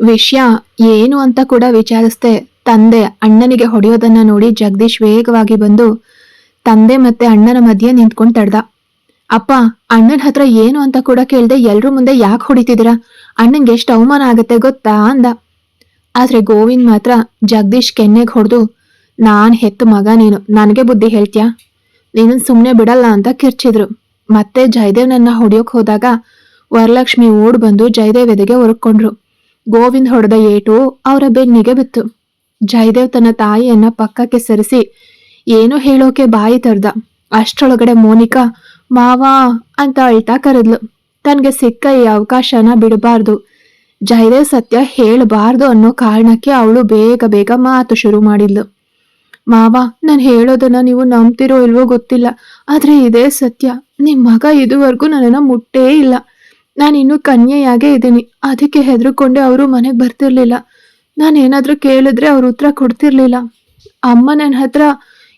ವಿಷಯ ಏನು ಅಂತ ಕೂಡ ವಿಚಾರಿಸ್ದೆ ತಂದೆ ಅಣ್ಣನಿಗೆ ಹೊಡೆಯೋದನ್ನ ನೋಡಿ ಜಗದೀಶ್ ವೇಗವಾಗಿ ಬಂದು ತಂದೆ ಮತ್ತೆ ಅಣ್ಣನ ಮಧ್ಯೆ ನಿಂತ್ಕೊಂಡು ತಡ್ದ. ಅಪ್ಪ, ಅಣ್ಣನ ಹತ್ರ ಏನು ಅಂತ ಕೂಡ ಕೇಳ್ದೆ ಎಲ್ರೂ ಮುಂದೆ ಯಾಕೆ ಹೊಡಿತಿದ್ದೀರಾ? ಅಣ್ಣಂಗೆ ಎಷ್ಟು ಅವಮಾನ ಆಗತ್ತೆ ಗೊತ್ತಾ ಅಂದ. ಆದ್ರೆ ಗೋವಿಂದ್ ಮಾತ್ರ ಜಗದೀಶ್ ಕೆನ್ನೆಗೆ ಹೊಡೆದು, ನಾನ್ ಹೆತ್ತ ಮಗ ನೀನು, ನನಗೆ ಬುದ್ಧಿ ಹೇಳ್ತ್ಯಾ? ನೀನು ಸುಮ್ನೆ ಬಿಡಲ್ಲ ಅಂತ ಕಿರ್ಚಿದ್ರು. ಮತ್ತೆ ಜಯದೇವ್ನನ್ನ ಹೊಡಿಯೋಕ್ ಹೋದಾಗ ವರಲಕ್ಷ್ಮಿ ಓಡ್ ಬಂದು ಜಯದೇವ್ ಎದೆಗೆ ಒರಕೊಂಡ್ರು. ಗೋವಿಂದ್ ಹೊಡೆದ ಏಟು ಅವರ ಬೆನ್ನಿಗೆ ಬಿತ್ತು. ಜಯದೇವ್ ತನ್ನ ತಾಯಿಯನ್ನ ಪಕ್ಕಕ್ಕೆ ಸರಿಸಿ ಏನೋ ಹೇಳೋಕೆ ಬಾಯಿ ತೆರೆದ. ಅಷ್ಟರೊಳಗಡೆ ಮೋನಿಕಾ ಮಾವಾ ಅಂತ ಅಳ್ತಾ ಕರೆದ್ಲು. ತನ್ಗೆ ಸಿಕ್ಕ ಈ ಅವಕಾಶನ ಬಿಡಬಾರ್ದು, ಜಯದೇವ್ ಸತ್ಯ ಹೇಳಬಾರ್ದು ಅನ್ನೋ ಕಾರಣಕ್ಕೆ ಅವಳು ಬೇಗ ಬೇಗ ಮಾತು ಶುರು ಮಾಡಿದ್ಲು. ಮಾವ, ನಾನು ಹೇಳೋದನ್ನ ನೀವು ನಂಬ್ತಿರೋ ಇಲ್ವೋ ಗೊತ್ತಿಲ್ಲ, ಆದ್ರೆ ಇದೇ ಸತ್ಯ. ನಿಮ್ ಮಗ ಇದುವರೆಗೂ ನನ್ನನ್ನ ಮುಟ್ಟೇ ಇಲ್ಲ. ನಾನಿನ್ನೂ ಕನ್ಯೆಯಾಗೇ ಇದ್ದೀನಿ. ಅದಕ್ಕೆ ಹೆದರ್ಕೊಂಡೆ ಅವರು ಮನೆಗೆ ಬರ್ತಿರ್ಲಿಲ್ಲ. ನಾನೇನಾದ್ರೂ ಕೇಳಿದ್ರೆ ಅವ್ರ ಉತ್ತರ ಕೊಡ್ತಿರ್ಲಿಲ್ಲ. ಅಮ್ಮ ನನ್ನ ಹತ್ರ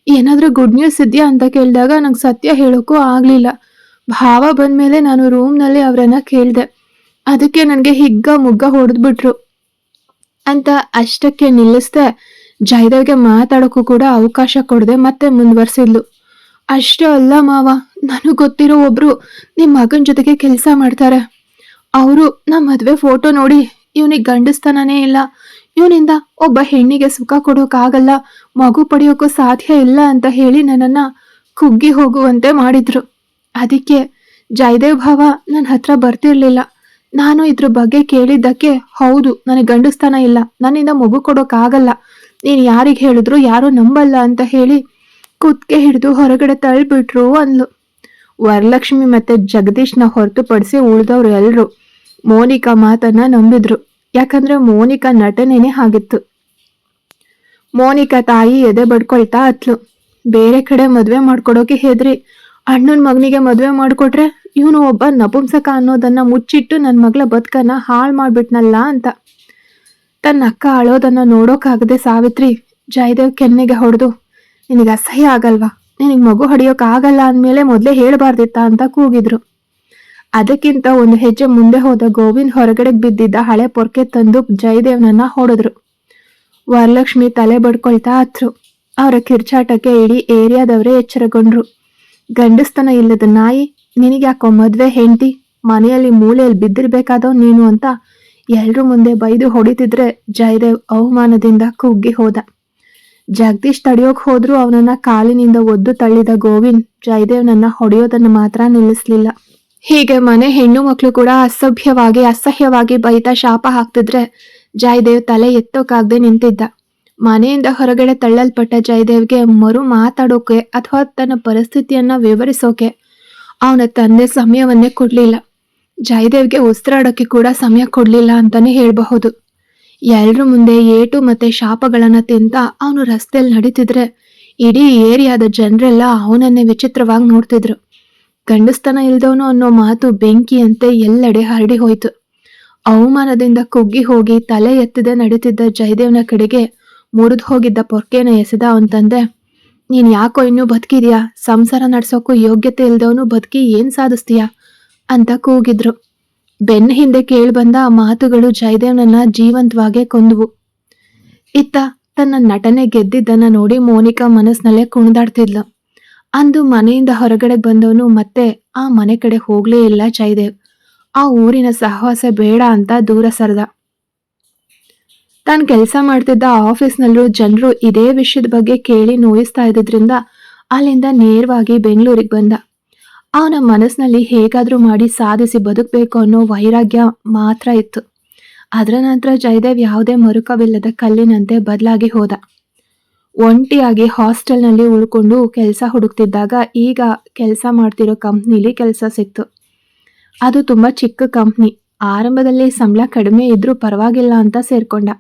ಏನಾದ್ರೂ ಗುಡ್ ನ್ಯೂಸ್ ಇದೆಯಾ ಅಂತ ಕೇಳಿದಾಗ ನಂಗೆ ಸತ್ಯ ಹೇಳೋಕ್ಕೂ ಆಗ್ಲಿಲ್ಲ. ಭಾವ ಬಂದ್ಮೇಲೆ ನಾನು ರೂಮ್ನಲ್ಲಿ ಅವ್ರನ್ನ ಕೇಳ್ದೆ. ಅದಕ್ಕೆ ನನಗೆ ಹಿಗ್ಗ ಮುಗ್ಗ ಹೊಡೆದ್ಬಿಟ್ರು ಅಂತ ಅಷ್ಟಕ್ಕೆ ನಿಲ್ಲಿಸ್ದೆ ಜಯದೇವ್ಗೆ ಮಾತಾಡೋಕ್ಕೂ ಕೂಡ ಅವಕಾಶ ಕೊಡದೆ ಮತ್ತೆ ಮುಂದುವರ್ಸಿದ್ಲು. ಅಷ್ಟೇ ಅಲ್ಲ ಮಾವ, ನನಗೆ ಗೊತ್ತಿರೋ ಒಬ್ರು ನಿಮ್ ಮಗನ ಜೊತೆಗೆ ಕೆಲಸ ಮಾಡ್ತಾರೆ. ಅವರು ನಮ್ಮ ಮದ್ವೆ ಫೋಟೋ ನೋಡಿ ಇವನಿಗೆ ಗಂಡಸ್ತನೇ ಇಲ್ಲ, ಇವನಿಂದ ಒಬ್ಬ ಹೆಣ್ಣಿಗೆ ಸುಖ ಕೊಡೋಕ್ಕಾಗಲ್ಲ, ಮಗು ಪಡೆಯೋಕ್ಕೂ ಸಾಧ್ಯ ಇಲ್ಲ ಅಂತ ಹೇಳಿ ನನ್ನನ್ನ ಕುಗ್ಗಿ ಹೋಗುವಂತೆ ಮಾಡಿದ್ರು. ಅದಕ್ಕೆ ಜಯದೇವ್ ಭಾವ ನನ್ನ ಹತ್ರ ಬರ್ತಿರ್ಲಿಲ್ಲ. ನಾನು ಇದ್ರ ಬಗ್ಗೆ ಕೇಳಿದ್ದಕ್ಕೆ, ಹೌದು ನನಗೆ ಗಂಡಸ್ತನ ಇಲ್ಲ, ನನ್ನಿಂದ ಮಗು ಕೊಡೋಕ್ಕಾಗಲ್ಲ, ನೀನು ಯಾರಿಗೆ ಹೇಳಿದ್ರು ಯಾರು ನಂಬಲ್ಲ ಅಂತ ಹೇಳಿ ಕುತ್ಕೆ ಹಿಡಿದು ಹೊರಗಡೆ ತಳ್ಳಿಬಿಟ್ರು ಅಂದ್ಲು. ವರಲಕ್ಷ್ಮಿ ಮತ್ತೆ ಜಗದೀಶ್ನ ಹೊರತುಪಡಿಸಿ ಉಳಿದವ್ರು ಎಲ್ರು ಮೋನಿಕಾ ಮಾತನ್ನ ನಂಬಿದ್ರು. ಯಾಕಂದ್ರೆ ಮೋನಿಕಾ ನಟನೆನೇ ಆಗಿತ್ತು. ಮೋನಿಕಾ ತಾಯಿ ಎದೆ ಬಡ್ಕೊಳ್ತಾ ಹತ್ಲು. ಬೇರೆ ಕಡೆ ಮದ್ವೆ ಮಾಡ್ಕೊಡೋಕೆ ಹೆದ್ರಿ ಅಣ್ಣನ ಮಗನಿಗೆ ಮದ್ವೆ ಮಾಡ್ಕೊಟ್ರೆ ಇವನು ಒಬ್ಬ ನಪುಂಸಕ ಅನ್ನೋದನ್ನ ಮುಚ್ಚಿಟ್ಟು ನನ್ನ ಮಗಳ ಬದುಕನ್ನ ಹಾಳು ಮಾಡ್ಬಿಟ್ನಲ್ಲ ಅಂತ. ತನ್ನ ಅಕ್ಕ ಅಳೋದನ್ನ ನೋಡೋಕಾಗದೆ ಸಾವಿತ್ರಿ ಜಯದೇವ್ ಕೆನ್ನೆಗೆ ಹೊಡೆದು, ನಿನಗೆ ಅಸಹ್ಯ ಆಗಲ್ವಾ? ನಿನಗೆ ಮಗು ಹೊಡೆಯೋಕ್ ಆಗಲ್ಲ ಅಂದ್ಮೇಲೆ ಮೊದಲೇ ಹೇಳಬಾರ್ದಿತ್ತ ಅಂತ ಕೂಗಿದ್ರು. ಅದಕ್ಕಿಂತ ಒಂದು ಹೆಜ್ಜೆ ಮುಂದೆ ಹೋದ ಗೋವಿಂದ್ ಹೊರಗಡೆ ಬಿದ್ದಿದ್ದ ಹಳೆ ಪೊರ್ಕೆ ತಂದು ಜಯದೇವ್ನನ್ನ ಹೊಡೆದ್ರು. ವರಲಕ್ಷ್ಮಿ ತಲೆ ಬಡ್ಕೊಳ್ತಾ ಹತ್ರು. ಅವರ ಕಿರ್ಚಾಟಕ್ಕೆ ಇಡೀ ಏರಿಯಾದವರೇ ಎಚ್ಚರಗೊಂಡ್ರು. ಗಂಡಸ್ತನ ಇಲ್ಲದ ನಾಯಿ, ನಿನಗ್ಯಾಕೋ ಮದ್ವೆ ಹೆಂಡತಿ, ಮನೆಯಲ್ಲಿ ಮೂಲೆಯಲ್ಲಿ ಬಿದ್ದಿರ್ಬೇಕಾದವ್ ನೀನು ಅಂತ ಎಲ್ರೂ ಮುಂದೆ ಬೈದು ಹೊಡಿತಿದ್ರೆ ಜಯದೇವ್ ಅವಮಾನದಿಂದ ಕುಗ್ಗಿ ಹೋದ. ಜಗದೀಶ್ ತಡೆಯೋಕ್ ಹೋದ್ರೂ ಅವನನ್ನ ಕಾಲಿನಿಂದ ಒದ್ದು ತಳ್ಳಿದ ಗೋವಿಂದ್ ಜಯದೇವ್ನನ್ನ ಹೊಡೆಯೋದನ್ನ ಮಾತ್ರ ನಿಲ್ಲಿಸ್ಲಿಲ್ಲ. ಹೀಗೆ ಮನೆ ಹೆಣ್ಣು ಮಕ್ಳು ಕೂಡ ಅಸಹ್ಯವಾಗಿ ಬೈತಾ ಶಾಪ ಹಾಕ್ತಿದ್ರೆ ಜಯದೇವ್ ತಲೆ ಎತ್ತೋಕಾಗ್ದೆ ನಿಂತಿದ್ದ. ಮನೆಯಿಂದ ಹೊರಗಡೆ ತಳ್ಳಲ್ಪಟ್ಟ ಜಯದೇವ್ಗೆ ಮರು ಮಾತಾಡೋಕೆ ಅಥವಾ ತನ್ನ ಪರಿಸ್ಥಿತಿಯನ್ನ ವಿವರಿಸೋಕೆ ಅವನ ತಂದೆ ಸಮಯವನ್ನೇ ಕೊಡ್ಲಿಲ್ಲ. ಜಯದೇವ್ಗೆ ಉಸಿರಾಡೋಕೆ ಕೂಡ ಸಮಯ ಕೊಡ್ಲಿಲ್ಲ ಅಂತಾನೆ ಹೇಳ್ಬಹುದು. ಎಲ್ರ ಮುಂದೆ ಏಟು ಮತ್ತೆ ಶಾಪಗಳನ್ನ ತಿಂತ ಅವನು ರಸ್ತೆಯಲ್ಲಿ ನಡೀತಿದ್ರೆ ಇಡೀ ಏರಿಯಾದ ಜನರೆಲ್ಲ ಅವನನ್ನೇ ವಿಚಿತ್ರವಾಗಿ ನೋಡ್ತಿದ್ರು. ಗಂಡಸ್ತನ ಇಲ್ದವನು ಅನ್ನೋ ಮಾತು ಬೆಂಕಿಯಂತೆ ಎಲ್ಲೆಡೆ ಹರಡಿ ಹೋಯ್ತು. ಅವಮಾನದಿಂದ ಕುಗ್ಗಿ ಹೋಗಿ ತಲೆ ಎತ್ತದೆ ನಡೀತಿದ್ದ ಜಯದೇವ್ನ ಕಡೆಗೆ ಮುರಿದು ಹೋಗಿದ್ದ ಪೊರ್ಕೆನ ಎಸೆದ ಅವನ ತಂದೆ, ನೀನ್ ಯಾಕೋ ಇನ್ನೂ ಬದುಕಿದ್ಯಾ? ಸಂಸಾರ ನಡ್ಸೋಕ್ಕೂ ಯೋಗ್ಯತೆ ಇಲ್ದವನು ಬದುಕಿ ಏನ್ ಸಾಧಿಸ್ತೀಯಾ ಅಂತ ಕೂಗಿದ್ರು. ಬೆನ್ನ ಹಿಂದೆ ಕೇಳ್ಬಂದ ಆ ಮಾತುಗಳು ಜಯದೇವ್ನನ್ನ ಜೀವಂತವಾಗೇ ಕೊಂದ್ವು. ಇತ್ತ ತನ್ನ ನಟನೆ ಗೆದ್ದಿದ್ದನ್ನ ನೋಡಿ ಮೋನಿಕಾ ಮನಸ್ಸಿನಲ್ಲೇ ಕುಣಿದಾಡ್ತಿದ್ಲು. ಅಂದು ಮನೆಯಿಂದ ಹೊರಗಡೆ ಬಂದವನು ಮತ್ತೆ ಆ ಮನೆ ಕಡೆ ಹೋಗ್ಲೇ ಇಲ್ಲ ಜಯದೇವ್. ಆ ಊರಿನ ಸಹವಾಸ ಬೇಡ ಅಂತ ದೂರ ಸರದ. ತಾನು ಕೆಲಸ ಮಾಡ್ತಿದ್ದ ಆಫೀಸ್ನಲ್ಲೂ ಜನರು ಇದೇ ವಿಷಯದ ಬಗ್ಗೆ ಕೇಳಿ ನೋಯಿಸ್ತಾ ಇದ್ದಿದ್ರಿಂದ ಅಲ್ಲಿಂದ ನೇರವಾಗಿ ಬೆಂಗಳೂರಿಗೆ ಬಂದ. ಅವನ ಮನಸ್ಸಿನಲ್ಲಿ ಹೇಗಾದ್ರೂ ಮಾಡಿ ಸಾಧಿಸಿ ಬದುಕಬೇಕು ಅನ್ನೋ ವೈರಾಗ್ಯ ಮಾತ್ರ ಇತ್ತು. ಅದರ ನಂತರ ಜಯದೇವ್ ಯಾವುದೇ ಮರುಕವಿಲ್ಲದ ಕಲ್ಲಿನಂತೆ ಬದಲಾಗಿ ಹೋದ. ಒಂಟಿಯಾಗಿ ಹಾಸ್ಟೆಲ್ನಲ್ಲಿ ಉಳ್ಕೊಂಡು ಕೆಲಸ ಹುಡುಕ್ತಿದ್ದಾಗ ಈಗ ಕೆಲಸ ಮಾಡ್ತಿರೋ ಕಂಪ್ನಿಲಿ ಕೆಲಸ ಸಿಕ್ತು. ಅದು ತುಂಬಾ ಚಿಕ್ಕ ಕಂಪ್ನಿ. ಆರಂಭದಲ್ಲಿ ಸಂಬಳ ಕಡಿಮೆ ಇದ್ರೂ ಪರವಾಗಿಲ್ಲ ಅಂತ ಸೇರ್ಕೊಂಡ.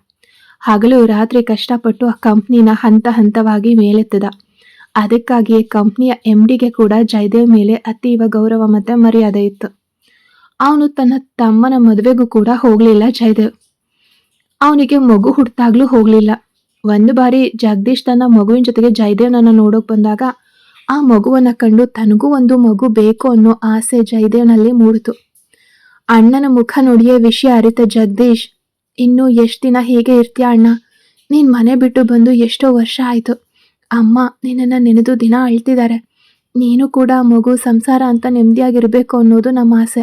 ಹಗಲು ರಾತ್ರಿ ಕಷ್ಟಪಟ್ಟು ಆ ಕಂಪ್ನಿನ ಹಂತ ಹಂತವಾಗಿ ಮೇಲೆತ್ತದ. ಅದಕ್ಕಾಗಿಯೇ ಕಂಪ್ನಿಯ MDಗೆ ಕೂಡ ಜಯದೇವ್ ಮೇಲೆ ಅತೀವ ಗೌರವ ಮತ್ತೆ ಮರ್ಯಾದೆ ಇತ್ತು. ಅವನು ತನ್ನ ತಮ್ಮನ ಮದುವೆಗೂ ಕೂಡ ಹೋಗ್ಲಿಲ್ಲ ಜಯದೇವ್. ಅವನಿಗೆ ಮಗು ಹುಟ್ಟಾಗ್ಲೂ ಹೋಗ್ಲಿಲ್ಲ. ಒಂದು ಬಾರಿ ಜಗದೀಶ್ ತನ್ನ ಮಗುವಿನ ಜೊತೆಗೆ ಜಯದೇವ್ನನ್ನ ನೋಡೋಕ್ ಬಂದಾಗ ಆ ಮಗುವನ್ನ ಕಂಡು ತನಗೂ ಒಂದು ಮಗು ಬೇಕು ಅನ್ನೋ ಆಸೆ ಜಯದೇವ್ನಲ್ಲಿ ಮೂಡಿತು. ಅಣ್ಣನ ಮುಖ ನೋಡಿಯೇ ವಿಷಯ ಅರಿತ ಜಗದೀಶ್, ಇನ್ನು ಎಷ್ಟು ದಿನ ಹೀಗೆ ಇರ್ತೀಯ ಅಣ್ಣ? ನೀನ್ ಮನೆ ಬಿಟ್ಟು ಬಂದು ಎಷ್ಟೋ ವರ್ಷ ಆಯ್ತು. ಅಮ್ಮ ನಿನ್ನನ್ನು ನೆನೆದು ದಿನ ಅಳ್ತಿದ್ದಾರೆ. ನೀನು ಕೂಡ ಮಗು ಸಂಸಾರ ಅಂತ ನೆಮ್ಮದಿಯಾಗಿರ್ಬೇಕು ಅನ್ನೋದು ನಮ್ಮ ಆಸೆ.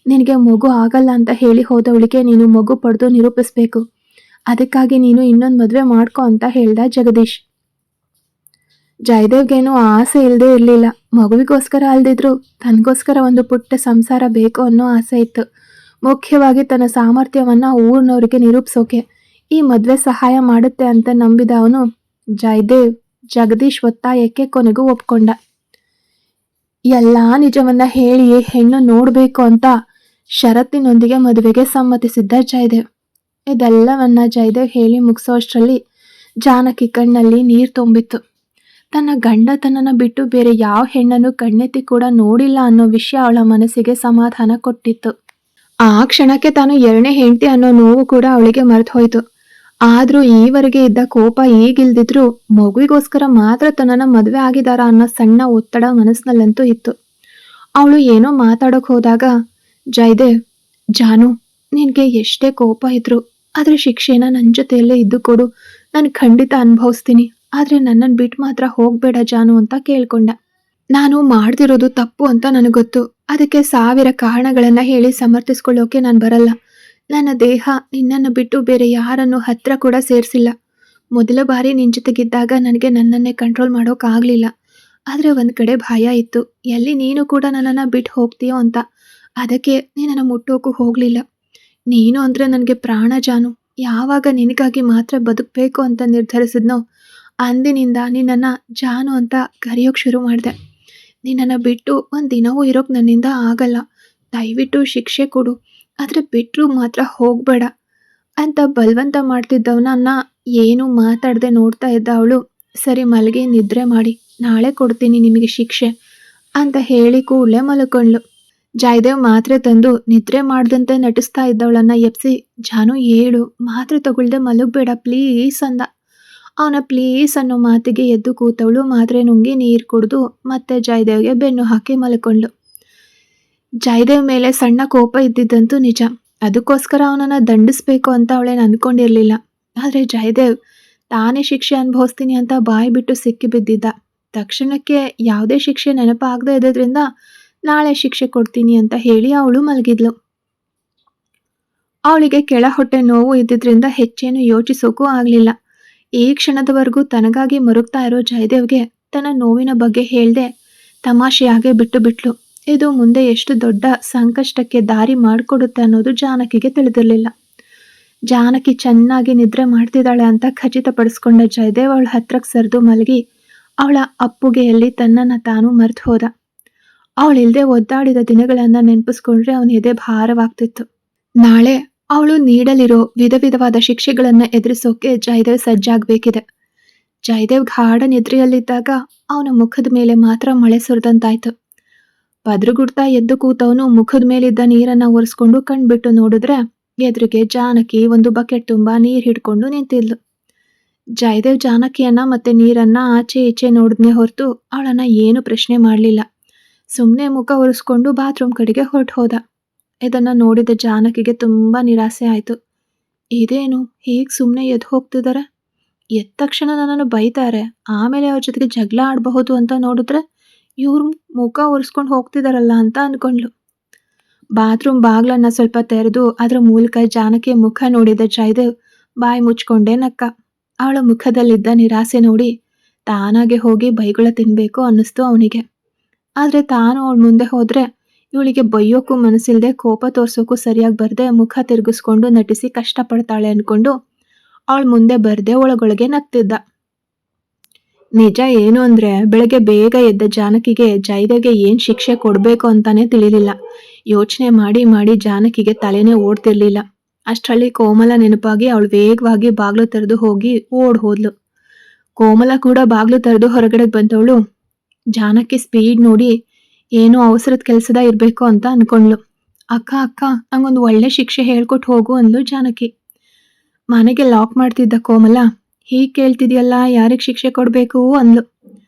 ನಿನಗೆ ಮಗು ಆಗಲ್ಲ ಅಂತ ಹೇಳಿ ಹೋದವಳಿಗೆ ನೀನು ಮಗು ಪಡೆದು ನಿರೂಪಿಸ್ಬೇಕು. ಅದಕ್ಕಾಗಿ ನೀನು ಇನ್ನೊಂದು ಮದುವೆ ಮಾಡ್ಕೊ ಅಂತ ಹೇಳ್ದ ಜಗದೀಶ್. ಜಯದೇವ್ಗೇನು ಆ ಆಸೆ ಇಲ್ಲದೆ ಇರಲಿಲ್ಲ. ಮಗುವಿಗೋಸ್ಕರ ಅಲ್ದಿದ್ರು ತನಗೋಸ್ಕರ ಒಂದು ಪುಟ್ಟ ಸಂಸಾರ ಬೇಕು ಅನ್ನೋ ಆಸೆ ಇತ್ತು. ಮುಖ್ಯವಾಗಿ ತನ್ನ ಸಾಮರ್ಥ್ಯವನ್ನ ಊರಿನವರಿಗೆ ನಿರೂಪಿಸೋಕೆ ಈ ಮದುವೆ ಸಹಾಯ ಮಾಡುತ್ತೆ ಅಂತ ನಂಬಿದ ಅವನು ಜಯದೇವ್ ಜಗದೀಶ್ ಒತ್ತಾಯಕ್ಕೆ ಕೊನೆಗೂ ಒಪ್ಕೊಂಡ. ಎಲ್ಲಾ ನಿಜವನ್ನ ಹೇಳಿ ಹೆಣ್ಣು ನೋಡ್ಬೇಕು ಅಂತ ಷರತ್ತಿನೊಂದಿಗೆ ಮದುವೆಗೆ ಸಮ್ಮತಿಸಿದ್ದ ಜಯದೇವ್. ಇದೆಲ್ಲವನ್ನ ಜಯದೇವ್ ಹೇಳಿ ಮುಗಿಸೋಷ್ಟರಲ್ಲಿ ಜಾನಕಿ ಕಣ್ಣಲ್ಲಿ ನೀರು ತುಂಬಿತ್ತು. ತನ್ನ ಗಂಡ ತನ್ನನ್ನು ಬಿಟ್ಟು ಬೇರೆ ಯಾವ ಹೆಣ್ಣನ್ನು ಕಣ್ಣೆತ್ತಿ ಕೂಡ ನೋಡಿಲ್ಲ ಅನ್ನೋ ವಿಷಯ ಅವಳ ಮನಸ್ಸಿಗೆ ಸಮಾಧಾನ ಕೊಟ್ಟಿತ್ತು. ಆ ಕ್ಷಣಕ್ಕೆ ತಾನು ಎರಡನೇ ಹೆಂಡತಿ ಅನ್ನೋ ನೋವು ಕೂಡ ಅವಳಿಗೆ ಮರೆತು ಹೋಯ್ತು. ಆದ್ರೂ ಈವರೆಗೆ ಇದ್ದ ಕೋಪ ಈಗಿಲ್ದಿದ್ರು ಮಗುವಿಗೋಸ್ಕರ ಮಾತ್ರ ತನ್ನನ್ನ ಮದುವೆ ಆಗಿದಾರ ಅನ್ನೋ ಸಣ್ಣ ಒತ್ತಡ ಮನಸ್ಸಿನಲ್ಲಂತೂ ಇತ್ತು. ಅವಳು ಏನೋ ಮಾತಾಡೋಕ್ ಹೋದಾಗ, ಜಯದೇವ್, ಜಾನು, ನಿನ್ಗೆ ಎಷ್ಟೇ ಕೋಪ ಇದ್ರು ಅದ್ರ ಶಿಕ್ಷೆನ ನನ್ನ ಜೊತೆಯಲ್ಲೇ ಇದ್ದು ಕೊಡು, ನಾನು ಖಂಡಿತ ಅನುಭವಿಸ್ತೀನಿ. ಆದ್ರೆ ನನ್ನನ್ನು ಬಿಟ್ಟು ಮಾತ್ರ ಹೋಗ್ಬೇಡ ಜಾನು ಅಂತ ಕೇಳ್ಕೊಂಡ. ನಾನು ಮಾಡ್ದಿರೋದು ತಪ್ಪು ಅಂತ ನನಗೆ ಗೊತ್ತು. ಅದಕ್ಕೆ 1000 ಕಾರಣಗಳನ್ನ ಹೇಳಿ ಸಮರ್ಥಿಸ್ಕೊಳ್ಳೋಕೆ ನಾನು ಬರಲ್ಲ. ನನ್ನ ದೇಹ ನಿನ್ನನ್ನು ಬಿಟ್ಟು ಬೇರೆ ಯಾರನ್ನು ಹತ್ರ ಕೂಡ ಸೇರಿಸಿಲ್ಲ. ಮೊದಲ ಬಾರಿ ನಿನ್ ಜೊತೆಗಿದ್ದಾಗ ನನಗೆ ನನ್ನನ್ನೇ ಕಂಟ್ರೋಲ್ ಮಾಡೋಕ್ಕಾಗಲಿಲ್ಲ. ಆದರೆ ಒಂದು ಕಡೆ ಭಯ ಇತ್ತು, ಎಲ್ಲಿ ನೀನು ಕೂಡ ನನ್ನನ್ನು ಬಿಟ್ಟು ಹೋಗ್ತೀಯೋ ಅಂತ. ಅದಕ್ಕೆ ನೀನನ್ನು ಮುಟ್ಟೋಕ್ಕೂ ಹೋಗಲಿಲ್ಲ. ನೀನು ಅಂದರೆ ನನಗೆ ಪ್ರಾಣ ಜಾನು. ಯಾವಾಗ ನಿನಗಾಗಿ ಮಾತ್ರ ಬದುಕಬೇಕು ಅಂತ ನಿರ್ಧರಿಸಿದ್ನೋ ಅಂದಿನಿಂದ ನಿನ್ನನ್ನು ಜಾನು ಅಂತ ಕರೆಯೋಕ್ಕೆ ಶುರು ಮಾಡಿದೆ. ನಿನ್ನನ್ನು ಬಿಟ್ಟು ಒಂದು ದಿನವೂ ಇರೋಕ್ಕೆ ನನ್ನಿಂದ ಆಗಲ್ಲ. ದಯವಿಟ್ಟು ಶಿಕ್ಷೆ ಕೊಡು, ಆದರೆ ಬಿಟ್ಟರು ಮಾತ್ರ ಹೋಗಬೇಡ ಅಂತ ಬಲವಂತ ಮಾಡ್ತಿದ್ದವನನ್ನ ಏನೂ ಮಾತಾಡದೆ ನೋಡ್ತಾ ಇದ್ದ ಅವಳು, ಸರಿ ಮಲಗಿ ನಿದ್ರೆ ಮಾಡಿ, ನಾಳೆ ಕೊಡ್ತೀನಿ ನಿಮಗೆ ಶಿಕ್ಷೆ ಅಂತ ಹೇಳಿ ಕೂಡಲೇ ಮಲ್ಕೊಂಡ್ಳು. ಜಯದೇವ್ ಮಾತ್ರೆ ತಂದು ನಿದ್ರೆ ಮಾಡ್ದಂತೆ ನಟಿಸ್ತಾ ಇದ್ದವಳನ್ನ ಎಪ್ಸಿ, ಜಾನು ಏಳು, ಮಾತ್ರೆ ತಗೊಳ್ದೆ ಮಲಗಬೇಡ ಪ್ಲೀಸ್ ಅಂದ. ಅವನ ಪ್ಲೀಸ್ ಅನ್ನೋ ಮಾತಿಗೆ ಎದ್ದು ಕೂತವಳು ಮಾತ್ರೆ ನುಂಗಿ ನೀರು ಕುಡಿದು ಮತ್ತೆ ಜಯದೇವ್ಗೆ ಬೆನ್ನು ಹಾಕಿ ಮಲ್ಕೊಂಡ್ಳು. ಜಯದೇವ್ ಮೇಲೆ ಸಣ್ಣ ಕೋಪ ಇದ್ದಿದ್ದಂತೂ ನಿಜ. ಅದಕ್ಕೋಸ್ಕರ ಅವನನ್ನು ದಂಡಿಸ್ಬೇಕು ಅಂತ ಅವಳೇನು ಅನ್ಕೊಂಡಿರ್ಲಿಲ್ಲ. ಆದರೆ ಜಯದೇವ್ ತಾನೇ ಶಿಕ್ಷೆ ಅನುಭವಿಸ್ತೀನಿ ಅಂತ ಬಾಯಿ ಬಿಟ್ಟು ಸಿಕ್ಕಿ ಬಿದ್ದಿದ್ದ. ತಕ್ಷಣಕ್ಕೆ ಯಾವುದೇ ಶಿಕ್ಷೆ ನೆನಪಾಗದೇ ಇದ್ದಿದ್ರಿಂದ ನಾಳೆ ಶಿಕ್ಷೆ ಕೊಡ್ತೀನಿ ಅಂತ ಹೇಳಿ ಅವಳು ಮಲಗಿದ್ಲು. ಅವಳಿಗೆ ಕೆಳ ಹೊಟ್ಟೆ ನೋವು ಇದ್ದಿದ್ರಿಂದ ಹೆಚ್ಚೇನು ಯೋಚಿಸೋಕೂ ಆಗಲಿಲ್ಲ. ಈ ಕ್ಷಣದವರೆಗೂ ತನಗಾಗಿ ಮರುಗ್ತಾ ಇರೋ ಜಯದೇವ್ಗೆ ತನ್ನ ನೋವಿನ ಬಗ್ಗೆ ಹೇಳ್ದೆ ತಮಾಷೆಯಾಗೆ ಬಿಟ್ಟು ಬಿಟ್ಲು. ಇದು ಮುಂದೆ ಎಷ್ಟು ದೊಡ್ಡ ಸಂಕಷ್ಟಕ್ಕೆ ದಾರಿ ಮಾಡಿಕೊಡುತ್ತೆ ಅನ್ನೋದು ಜಾನಕಿಗೆ ತಿಳಿದಿರಲಿಲ್ಲ. ಜಾನಕಿ ಚೆನ್ನಾಗಿ ನಿದ್ರೆ ಮಾಡ್ತಿದ್ದಾಳೆ ಅಂತ ಖಚಿತಪಡಿಸ್ಕೊಂಡ ಜಯದೇವ್ ಅವಳ ಹತ್ರಕ್ಕೆ ಸರಿದು ಮಲಗಿ ಅವಳ ಅಪ್ಪುಗೆಯಲ್ಲಿ ತನ್ನನ್ನು ತಾನು ಮರೆತು ಹೋದ. ಅವಳಿಲ್ದೆ ಒದ್ದಾಡಿದ ದಿನಗಳನ್ನು ನೆನಪಿಸ್ಕೊಂಡ್ರೆ ಅವನ ಎದೆ ಭಾರವಾಗ್ತಿತ್ತು. ನಾಳೆ ಅವಳು ನೀಡಲಿರೋ ವಿಧ ವಿಧವಾದ ಶಿಕ್ಷೆಗಳನ್ನು ಎದುರಿಸೋಕೆ ಜಯದೇವ್ ಸಜ್ಜಾಗಬೇಕಿದೆ. ಜಯದೇವ್ ಗಾಢ ನಿದ್ರೆಯಲ್ಲಿದ್ದಾಗ ಅವನ ಮುಖದ ಮೇಲೆ ಮಾತ್ರ ಮಳೆ ಸುರಿದಂತಾಯ್ತು. ಪದ್ರುಗುಡ್ತಾ ಎದ್ದು ಕೂತವನು ಮುಖದ ಮೇಲಿದ್ದ ನೀರನ್ನ ಒರೆಸ್ಕೊಂಡು ಕಣ್ಬಿಟ್ಟು ನೋಡಿದ್ರೆ ಎದುರಿಗೆ ಜಾನಕಿ ಒಂದು ಬಕೆಟ್ ತುಂಬಾ ನೀರು ಹಿಡ್ಕೊಂಡು ನಿಂತಿದ್ಲು. ಜಯದೇವ್ ಜಾನಕಿಯನ್ನ ಮತ್ತೆ ನೀರನ್ನ ಆಚೆ ಈಚೆ ನೋಡಿದ್ನೇ ಹೊರತು ಅವಳನ್ನ ಏನು ಪ್ರಶ್ನೆ ಮಾಡಲಿಲ್ಲ. ಸುಮ್ಮನೆ ಮುಖ ಒರೆಸ್ಕೊಂಡು ಬಾತ್ರೂಮ್ ಕಡೆಗೆ ಹೊರಟು ಹೋದ. ಇದನ್ನ ನೋಡಿದ ಜಾನಕಿಗೆ ತುಂಬಾ ನಿರಾಸೆ ಆಯ್ತು. ಇದೇನು ಹೀಗೆ ಸುಮ್ಮನೆ ಎದ್ದು ಹೋಗ್ತಿದ್ದಾರೆ? ಎದ್ದ ತಕ್ಷಣ ನನ್ನನ್ನು ಬೈತಾರೆ, ಆಮೇಲೆ ಅವ್ರ ಜೊತೆಗೆ ಜಗಳ ಆಡಬಹುದು ಅಂತ ನೋಡಿದ್ರೆ ಇವ್ರು ಮುಖ ಒರೆಸ್ಕೊಂಡು ಹೋಗ್ತಿದಾರಲ್ಲ ಅಂತ ಅಂದ್ಕೊಂಡ್ಲು. ಬಾತ್ರೂಮ್ ಬಾಗ್ಲನ್ನ ಸ್ವಲ್ಪ ತೆರೆದು ಅದರ ಮೂಲಕ ಜಾನಕಿಯ ಮುಖ ನೋಡಿದ ಜಯದೇವ್ ಬಾಯಿ ಮುಚ್ಕೊಂಡೇ ನಕ್ಕ. ಅವಳ ಮುಖದಲ್ಲಿದ್ದ ನಿರಾಸೆ ನೋಡಿ ತಾನಾಗೆ ಹೋಗಿ ಬೈಗುಳ ತಿನ್ಬೇಕು ಅನ್ನಿಸ್ತು ಅವನಿಗೆ. ಆದ್ರೆ ತಾನು ಅವಳ ಮುಂದೆ ಹೋದ್ರೆ ಇವಳಿಗೆ ಬೈಯೋಕ್ಕೂ ಮನಸ್ಸಿಲ್ದೆ ಕೋಪ ತೋರ್ಸೋಕ್ಕೂ ಸರಿಯಾಗಿ ಬರ್ದೆ ಮುಖ ತಿರುಗಿಸ್ಕೊಂಡು ನಟಿಸಿ ಕಷ್ಟಪಡ್ತಾಳೆ ಅನ್ಕೊಂಡು ಅವಳ ಮುಂದೆ ಬರ್ದೆ ಒಳಗೊಳಗೆ ನಗ್ತಿದ್ದ. ನಿಜ ಏನು ಅಂದ್ರೆ ಬೆಳಗ್ಗೆ ಬೇಗ ಎದ್ದ ಜಾನಕಿಗೆ ಜಯದೇವ್ಗೆ ಏನ್ ಶಿಕ್ಷೆ ಕೊಡ್ಬೇಕು ಅಂತಾನೆ ತಿಳಿಲಿಲ್ಲ. ಯೋಚನೆ ಮಾಡಿ ಮಾಡಿ ಜಾನಕಿಗೆ ತಲೆನೇ ಓಡ್ತಿರ್ಲಿಲ್ಲ. ಅಷ್ಟರಲ್ಲಿ ಕೋಮಲ ನೆನಪಾಗಿ ಅವಳು ವೇಗವಾಗಿ ಬಾಗ್ಲು ತೆರೆದು ಹೋಗಿ ಓಡ್ ಹೋದ್ಲು. ಕೋಮಲ ಕೂಡ ಬಾಗ್ಲು ತೆರೆದು ಹೊರಗಡೆ ಬಂದವಳು ಜಾನಕಿ ಸ್ಪೀಡ್ ನೋಡಿ ಏನೋ ಅವಸರದ ಕೆಲಸದ ಇರ್ಬೇಕು ಅಂತ ಅನ್ಕೊಂಡ್ಲು. ಅಕ್ಕ ಅಕ್ಕ ನಂಗೊಂದು ಒಳ್ಳೆ ಶಿಕ್ಷೆ ಹೇಳ್ಕೊಟ್ಟು ಹೋಗು ಅಂದ್ಲು ಜಾನಕಿ. ಮನೆಗೆ ಲಾಕ್ ಮಾಡ್ತಿದ್ದ ಕೋಮಲ, ಹೀಗೆ ಕೇಳ್ತಿದ್ಯಲ್ಲ, ಯಾರಿಗೆ ಶಿಕ್ಷೆ ಕೊಡ್ಬೇಕು ಅಂದ್ಲು.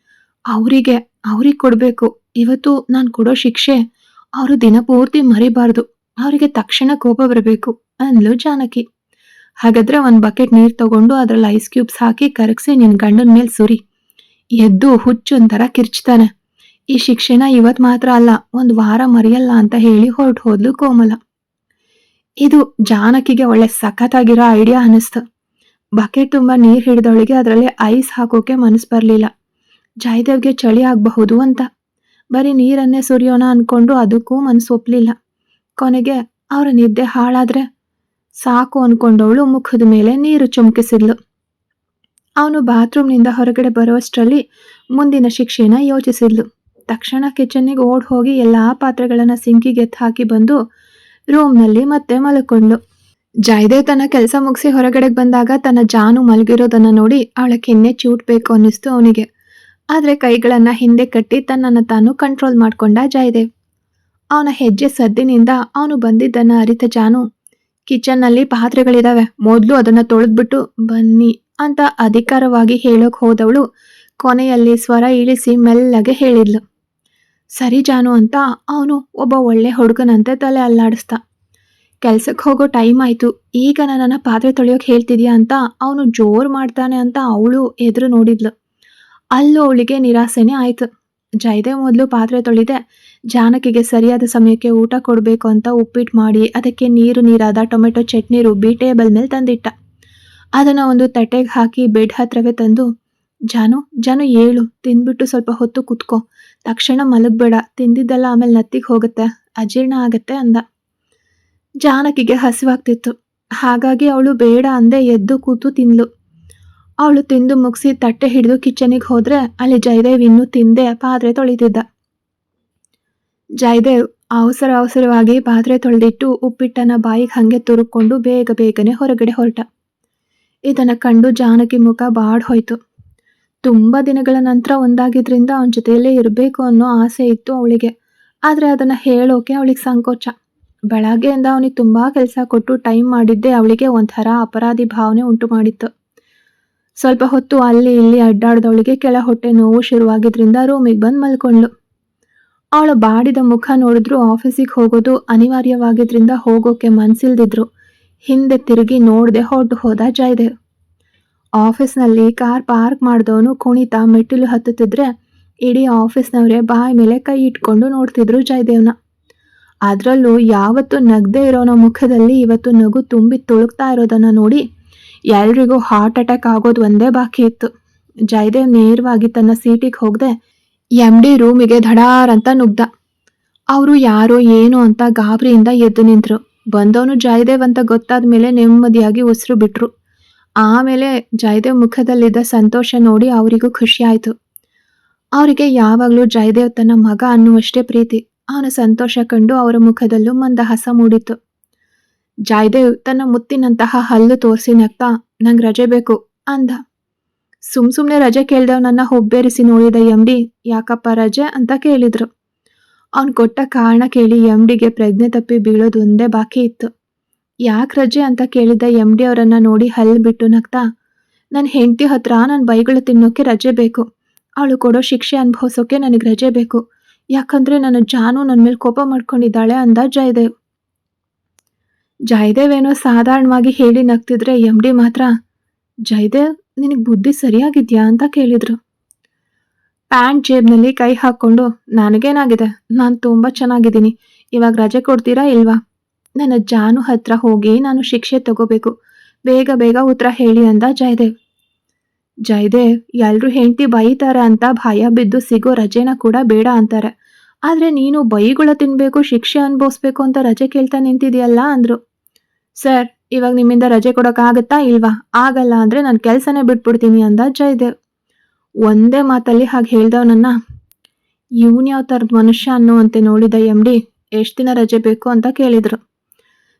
ಅವರಿಗೆ ಕೊಡ್ಬೇಕು. ಇವತ್ತು ನಾನು ಕೊಡೋ ಶಿಕ್ಷೆ ಅವರು ದಿನ ಪೂರ್ತಿ ಮರಿಬಾರ್ದು. ಅವರಿಗೆ ತಕ್ಷಣ ಕೋಪ ಬರಬೇಕು ಅಂದ್ಲು ಜಾನಕಿ. ಹಾಗಾದ್ರೆ ಒಂದು ಬಕೆಟ್ ನೀರು ತಗೊಂಡು ಅದ್ರಲ್ಲಿ ಐಸ್ ಕ್ಯೂಬ್ಸ್ ಹಾಕಿ ಕರಗಿಸಿ ನಿನ್ನ ಗಂಡನ ಮೇಲೆ ಸುರಿ. ಎದ್ದು ಹುಚ್ಚೊಂಥರ ಕಿರ್ಚ್ತಾನೆ. ಈ ಶಿಕ್ಷೆನ ಇವತ್ ಮಾತ್ರ ಅಲ್ಲ, ಒಂದು ವಾರ ಮರೆಯಲ್ಲ ಅಂತ ಹೇಳಿ ಹೊರಟು ಹೋದ್ಲು ಕೋಮಲ. ಇದು ಜಾನಕಿಗೆ ಒಳ್ಳೆ ಸಖತ್ತಾಗಿರೋ ಐಡಿಯಾ ಅನಿಸ್ತು. ಬಕೆಟ್ ತುಂಬಾ ನೀರ್ ಹಿಡಿದವಳಿಗೆ ಅದರಲ್ಲಿ ಐಸ್ ಹಾಕೋಕೆ ಮನಸ್ಸು ಬರ್ಲಿಲ್ಲ. ಜಯದೇವ್ಗೆ ಚಳಿ ಆಗಬಹುದು ಅಂತ. ಬರೀ ನೀರನ್ನೇ ಸುರಿಯೋಣ ಅನ್ಕೊಂಡು ಅದಕ್ಕೂ ಮನಸ್ಸು ಒಪ್ಲಿಲ್ಲ. ಕೊನೆಗೆ ಅವರ ನಿದ್ದೆ ಹಾಳಾದ್ರೆ ಸಾಕು ಅನ್ಕೊಂಡವಳು ಮುಖದ ಮೇಲೆ ನೀರು ಚುಮಕಿಸಿದ್ಲು. ಅವನು ಬಾತ್ರೂಮ್ನಿಂದ ಹೊರಗಡೆ ಬರುವಷ್ಟರಲ್ಲಿ ಮುಂದಿನ ಶಿಕ್ಷೆನ ಯೋಚಿಸಿದ್ಲು. ತಕ್ಷಣ ಕಿಚನ್ನಿಗೆ ಓಡ್ ಹೋಗಿ ಎಲ್ಲಾ ಪಾತ್ರೆಗಳನ್ನ ಸಿಂಕಿಗೆ ಹಾಕಿ ಬಂದು ರೂಮ್ನಲ್ಲಿ ಮತ್ತೆ ಮಲ್ಕೊಂಡ್ಲು. ಜಯದೇವ್ ತನ್ನ ಕೆಲಸ ಮುಗಿಸಿ ಹೊರಗಡೆ ಬಂದಾಗ ತನ್ನ ಜಾನು ಮಲಗಿರೋದನ್ನ ನೋಡಿ ಅವಳ ಕೆನ್ನೆ ಚೂಟ್ಬೇಕು ಅನ್ನಿಸ್ತು ಅವನಿಗೆ. ಆದ್ರೆ ಕೈಗಳನ್ನ ಹಿಂದೆ ಕಟ್ಟಿ ತನ್ನನ್ನು ತಾನು ಕಂಟ್ರೋಲ್ ಮಾಡ್ಕೊಂಡ ಜಯದೇವ್. ಅವನ ಹೆಜ್ಜೆ ಸದ್ದಿನಿಂದ ಅವನು ಬಂದಿದ್ದನ್ನ ಅರಿತ ಜಾನು, ಕಿಚನ್ನಲ್ಲಿ ಪಾತ್ರೆಗಳಿದಾವೆ, ಮೊದಲು ಅದನ್ನ ತೊಳೆದ್ಬಿಟ್ಟು ಬನ್ನಿ ಅಂತ ಅಧಿಕಾರವಾಗಿ ಹೇಳೋಕ್ ಹೋದವಳು ಕೊನೆಯಲ್ಲಿ ಸ್ವರ ಇಳಿಸಿ ಮೆಲ್ಲಗೆ ಹೇಳಿದ್ಲು. ಸರಿ ಜಾನು ಅಂತ ಅವನು ಒಬ್ಬ ಒಳ್ಳೆ ಹುಡುಗನಂತೆ ತಲೆ ಅಲ್ಲಾಡಿಸ್ದ. ಕೆಲ್ಸಕ್ಕೆ ಹೋಗೋ ಟೈಮ್ ಆಯ್ತು, ಈಗ ನನ್ನನ್ನು ಪಾತ್ರೆ ತೊಳೆಯೋಕೆ ಹೇಳ್ತಿದ್ಯಾ ಅಂತ ಅವನು ಜೋರು ಮಾಡ್ತಾನೆ ಅಂತ ಅವಳು ಎದುರು ನೋಡಿದ್ಲು. ಅಲ್ಲೂ ಅವಳಿಗೆ ನಿರಾಸೆನೇ ಆಯ್ತು. ಜಯದೇವ್ ಮೊದಲು ಪಾತ್ರೆ ತೊಳೆದೆ, ಜಾನಕಿಗೆ ಸರಿಯಾದ ಸಮಯಕ್ಕೆ ಊಟ ಕೊಡಬೇಕು ಅಂತ ಉಪ್ಪಿಟ್ಟು ಮಾಡಿ ಅದಕ್ಕೆ ನೀರಾದ ಟೊಮೆಟೊ ಚಟ್ನಿ ರುಬ್ಬಿ ಟೇಬಲ್ ಮೇಲೆ ತಂದಿಟ್ಟ. ಅದನ್ನು ಒಂದು ತಟ್ಟೆಗೆ ಹಾಕಿ ಬೆಡ್ ಹತ್ರವೇ ತಂದು, ಜಾನು ಜಾನು ಏಳು, ತಿಂದ್ಬಿಟ್ಟು ಸ್ವಲ್ಪ ಹೊತ್ತು ಕುತ್ಕೋ, ತಕ್ಷಣ ಮಲಗಬೇಡ, ತಿಂದಿದ್ದೆಲ್ಲ ಆಮೇಲೆ ನತ್ತಿಗೆ ಹೋಗುತ್ತೆ, ಅಜೀರ್ಣ ಆಗತ್ತೆ ಅಂದ. ಜಾನಕಿಗೆ ಹಸಿವಾಗ್ತಿತ್ತು. ಹಾಗಾಗಿ ಅವಳು ಬೇಡ ಅಂದೆ ಎದ್ದು ಕೂತು ತಿಂದ್ಲು. ಅವಳು ತಿಂದು ಮುಗಿಸಿ ತಟ್ಟೆ ಹಿಡಿದು ಕಿಚನಿಗೆ ಹೋದ್ರೆ ಅಲ್ಲಿ ಜಯದೇವ್ ಇನ್ನೂ ತಿಂದೆ ಪಾತ್ರೆ ತೊಳಿತಿದ್ದ. ಜಯದೇವ್ ಅವಸರವಾಗಿ ಪಾತ್ರೆ ತೊಳೆದಿಟ್ಟು ಉಪ್ಪಿಟ್ಟನ್ನ ಬಾಯಿಗೆ ಹಂಗೆ ತುರುಕೊಂಡು ಬೇಗನೆ ಹೊರಗಡೆ ಹೊರಟ. ಇದನ್ನ ಕಂಡು ಜಾನಕಿ ಮುಖ ಬಾಡ್ ಹೋಯ್ತು. ತುಂಬಾ ದಿನಗಳ ನಂತರ ಒಂದಾಗಿದ್ರಿಂದ ಅವನ ಜೊತೆಯಲ್ಲೇ ಇರಬೇಕು ಅನ್ನೋ ಆಸೆ ಇತ್ತು ಅವಳಿಗೆ. ಆದ್ರೆ ಅದನ್ನ ಹೇಳೋಕೆ ಅವಳಿಗೆ ಸಂಕೋಚ. ಬೆಳಗ್ಗೆಯಿಂದ ಅವನಿಗೆ ತುಂಬಾ ಕೆಲಸ ಕೊಟ್ಟು ಟೈಮ್ ಮಾಡಿದ್ದೆ ಅವಳಿಗೆ ಒಂಥರ ಅಪರಾಧಿ ಭಾವನೆ ಉಂಟು ಮಾಡಿತ್ತು. ಸ್ವಲ್ಪ ಹೊತ್ತು ಅಲ್ಲಿ ಇಲ್ಲಿ ಅಡ್ಡಾಡ್ದವಳಿಗೆ ಕೆಳ ಹೊಟ್ಟೆ ನೋವು ಶುರುವಾಗಿದ್ರಿಂದ ರೂಮಿಗೆ ಬಂದು ಮಲ್ಕೊಂಡ್ಲು. ಅವಳ ಬಾಡಿದ ಮುಖ ನೋಡಿದ್ರು ಆಫೀಸಿಗೆ ಹೋಗೋದು ಅನಿವಾರ್ಯವಾಗಿದ್ರಿಂದ ಹೋಗೋಕೆ ಮನ್ಸಿಲ್ದಿದ್ರು ಹಿಂದೆ ತಿರುಗಿ ನೋಡದೆ ಹೊರಟು ಹೋದ ಜಯದೇವ್. ಆಫೀಸ್ನಲ್ಲಿ ಕಾರ್ ಪಾರ್ಕ್ ಮಾಡಿದವನು ಕುಣಿತ ಮೆಟ್ಟಿಲು ಹತ್ತುತ್ತಿದ್ರೆ ಇಡೀ ಆಫೀಸ್ನವರೇ ಬಾಯಿ ಮೇಲೆ ಕೈ ಇಟ್ಕೊಂಡು ನೋಡ್ತಿದ್ರು ಜಯದೇವ್ನ. ಅದರಲ್ಲೂ ಯಾವತ್ತು ನಗದೆ ಇರೋನ ಮುಖದಲ್ಲಿ ಇವತ್ತು ನಗು ತುಂಬಿ ತುಳುಕ್ತಾ ಇರೋದನ್ನ ನೋಡಿ ಎಲ್ರಿಗೂ ಹಾರ್ಟ್ ಅಟ್ಯಾಕ್ ಆಗೋದು ಒಂದೇ ಬಾಕಿ ಇತ್ತು. ಜಯದೇವ್ ನೇರವಾಗಿ ತನ್ನ ಸೀಟಿಗೆ ಹೋಗದೆ MD ರೂಮಿಗೆ ಧಡಾರ್ ಅಂತ ನುಗ್ದ. ಅವರು ಯಾರೋ ಏನು ಅಂತ ಗಾಬರಿಯಿಂದ ಎದ್ದು ನಿಂತರು. ಬಂದವನು ಜಯದೇವ್ ಅಂತ ಗೊತ್ತಾದ ಮೇಲೆ ನೆಮ್ಮದಿಯಾಗಿ ಉಸಿರು ಬಿಟ್ರು. ಆಮೇಲೆ ಜಯದೇವ್ ಮುಖದಲ್ಲಿದ್ದ ಸಂತೋಷ ನೋಡಿ ಅವರಿಗೂ ಖುಷಿ ಆಯ್ತು. ಅವರಿಗೆ ಯಾವಾಗಲೂ ಜಯದೇವ್ ತನ್ನ ಮಗ ಅನ್ನುವಷ್ಟೇ ಪ್ರೀತಿ. ಅವನ ಸಂತೋಷ ಕಂಡು ಅವರ ಮುಖದಲ್ಲೂ ಮಂದಹಾಸ ಮೂಡಿತ್ತು. ಜಯದೇವ್ ತನ್ನ ಮುತ್ತಿನಂತಹ ಹಲ್ಲು ತೋರಿಸಿ ನಗ್ತಾ, ನಂಗೆ ರಜೆ ಬೇಕು ಅಂದ. ಸುಮ್ನೆ ರಜೆ ಕೇಳ್ದವನನ್ನ ಹುಬ್ಬೇರಿಸಿ ನೋಡಿದ MD, ಯಾಕಪ್ಪ ರಜೆ ಅಂತ ಕೇಳಿದ್ರು. ಅವನ್ ಕೊಟ್ಟ ಕಾರಣ ಕೇಳಿ MDಗೆ ಪ್ರಜ್ಞೆ ತಪ್ಪಿ ಬೀಳೋದು ಒಂದೇ ಬಾಕಿ ಇತ್ತು. ಯಾಕೆ ರಜೆ ಅಂತ ಕೇಳಿದ MD ಅವರನ್ನ ನೋಡಿ ಹಲ್ಲು ಬಿಟ್ಟು ನಗ್ತಾ, ನನ್ನ ಹೆಂಡತಿ ಹತ್ರ ನನ್ನ ಬೈಗಳು ತಿನ್ನೋಕೆ ರಜೆ ಬೇಕು, ಅವಳು ಕೊಡೋ ಶಿಕ್ಷೆ ಅನುಭವಿಸೋಕೆ ನನಗೆ ರಜೆ ಬೇಕು, ಯಾಕಂದ್ರೆ ನನ್ನ ಜಾನು ನನ್ನ ಮೇಲೆ ಕೋಪ ಮಾಡ್ಕೊಂಡಿದ್ದಾಳೆ ಅಂದ ಜಯದೇವ್. ಜಯದೇವ್ ಏನೋ ಸಾಧಾರಣವಾಗಿ ಹೇಳಿ ನಗ್ತಿದ್ರೆ MD ಮಾತ್ರ, ಜಯದೇವ್ ನಿನಗೆ ಬುದ್ಧಿ ಸರಿಯಾಗಿದ್ಯಾ ಅಂತ ಕೇಳಿದ್ರು. ಪ್ಯಾಂಟ್ ಜೇಬ್ನಲ್ಲಿ ಕೈ ಹಾಕ್ಕೊಂಡು, ನನಗೇನಾಗಿದೆ, ನಾನು ತುಂಬ ಚೆನ್ನಾಗಿದ್ದೀನಿ, ಇವಾಗ ರಜೆ ಕೊಡ್ತೀರಾ ಇಲ್ವಾ? ನನ್ನ ಜಾನು ಹತ್ರ ಹೋಗಿ ನಾನು ಶಿಕ್ಷೆ ತಗೋಬೇಕು, ಬೇಗ ಉತ್ತರ ಹೇಳಿ ಅಂದ ಜಯದೇವ್. ಜಯದೇವ್, ಎಲ್ರೂ ಹೆಂಡತಿ ಬೈತಾರೆ ಅಂತ ಭಯ ಬಿದ್ದು ಸಿಗೋ ರಜೆನ ಕೂಡ ಬೇಡ ಅಂತಾರೆ, ಆದ್ರೆ ನೀನು ಬೈಗುಳ ತಿನ್ಬೇಕು, ಶಿಕ್ಷೆ ಅನುಭವಿಸ್ಬೇಕು ಅಂತ ರಜೆ ಕೇಳ್ತಾ ನಿಂತಿದ್ಯಲ್ಲ ಅಂದ್ರು. ಸರ್, ಇವಾಗ ನಿಮ್ಮಿಂದ ರಜೆ ಕೊಡೋಕ್ಕಾಗತ್ತಾ ಇಲ್ವಾ? ಆಗಲ್ಲ ಅಂದ್ರೆ ನಾನು ಕೆಲಸನೇ ಬಿಟ್ಬಿಡ್ತೀನಿ ಅಂದ ಜಯದೇವ್. ಒಂದೇ ಮಾತಲ್ಲಿ ಹಾಗೆ ಹೇಳ್ದವನನ್ನ ಇವನ್ ಯಾವ ಥರದ ಮನುಷ್ಯ ಅನ್ನುವಂತೆ ನೋಡಿದ MD, ಎಷ್ಟು ದಿನ ರಜೆ ಬೇಕು ಅಂತ ಕೇಳಿದ್ರು.